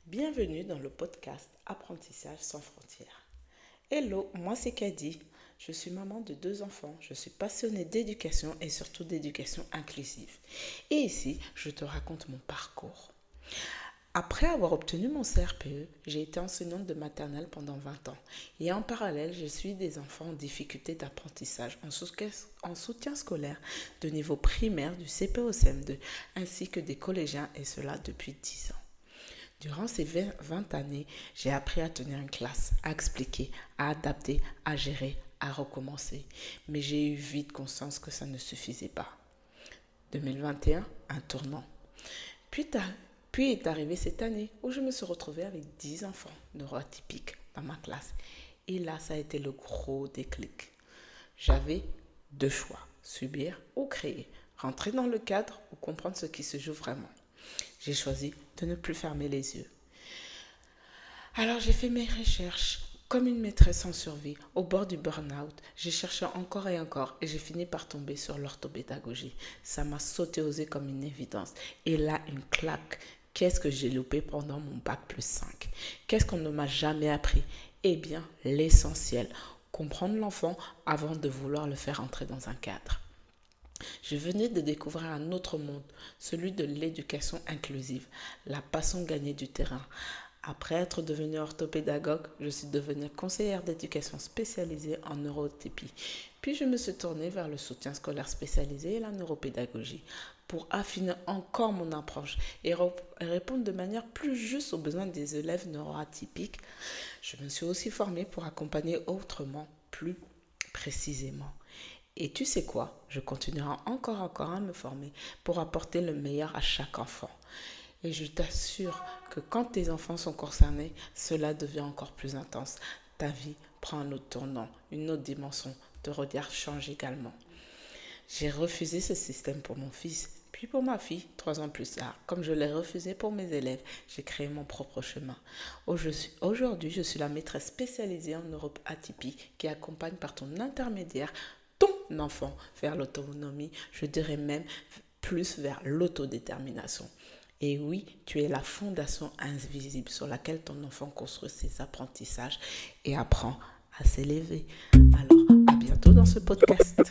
Bienvenue dans le podcast Apprentissage sans frontières. Hello, moi c'est Kadi. Je suis maman de 2 enfants. Je suis passionnée d'éducation et surtout d'éducation inclusive. Et ici, je te raconte mon parcours. Après avoir obtenu mon CRPE, j'ai été enseignante de maternelle pendant 20 ans. Et en parallèle, je suis des enfants en difficulté d'apprentissage en soutien scolaire de niveau primaire du CP au CM2 ainsi que des collégiens et cela depuis 10 ans. Durant ces 20 années, j'ai appris à tenir une classe, à expliquer, à adapter, à gérer, à recommencer. Mais j'ai eu vite conscience que ça ne suffisait pas. 2021, un tournant. Puis, puis est arrivée cette année où je me suis retrouvée avec 10 enfants neuroatypiques dans ma classe. Et là, ça a été le gros déclic. J'avais 2 choix, subir ou créer, rentrer dans le cadre ou comprendre ce qui se joue vraiment. J'ai choisi de ne plus fermer les yeux. Alors j'ai fait mes recherches comme une maîtresse en survie, au bord du burn-out. J'ai cherché encore et encore et j'ai fini par tomber sur l'orthopédagogie. Ça m'a sauté aux yeux comme une évidence. Et là, une claque. Qu'est-ce que j'ai loupé pendant mon bac+5? Qu'est-ce qu'on ne m'a jamais appris? Eh bien, l'essentiel. Comprendre l'enfant avant de vouloir le faire entrer dans un cadre. Je venais de découvrir un autre monde, celui de l'éducation inclusive, la passion gagnée du terrain. Après être devenue orthopédagogue, je suis devenue conseillère d'éducation spécialisée en neurotypie. Puis je me suis tournée vers le soutien scolaire spécialisé et la neuropédagogie pour affiner encore mon approche et répondre de manière plus juste aux besoins des élèves neuroatypiques. Je me suis aussi formée pour accompagner autrement, plus précisément. Et tu sais quoi? Je continuerai encore à me former pour apporter le meilleur à chaque enfant. Et je t'assure que quand tes enfants sont concernés, cela devient encore plus intense. Ta vie prend un autre tournant, une autre dimension. Ton regard change également. J'ai refusé ce système pour mon fils, puis pour ma fille, 3 ans plus tard. Comme je l'ai refusé pour mes élèves, j'ai créé mon propre chemin. Aujourd'hui, je suis la maîtresse spécialisée en Europe atypie qui accompagne par ton intermédiaire ton enfant vers l'autonomie, je dirais même plus vers l'autodétermination. Et oui, tu es la fondation invisible sur laquelle ton enfant construit ses apprentissages et apprend à s'élever. Alors, à bientôt dans ce podcast.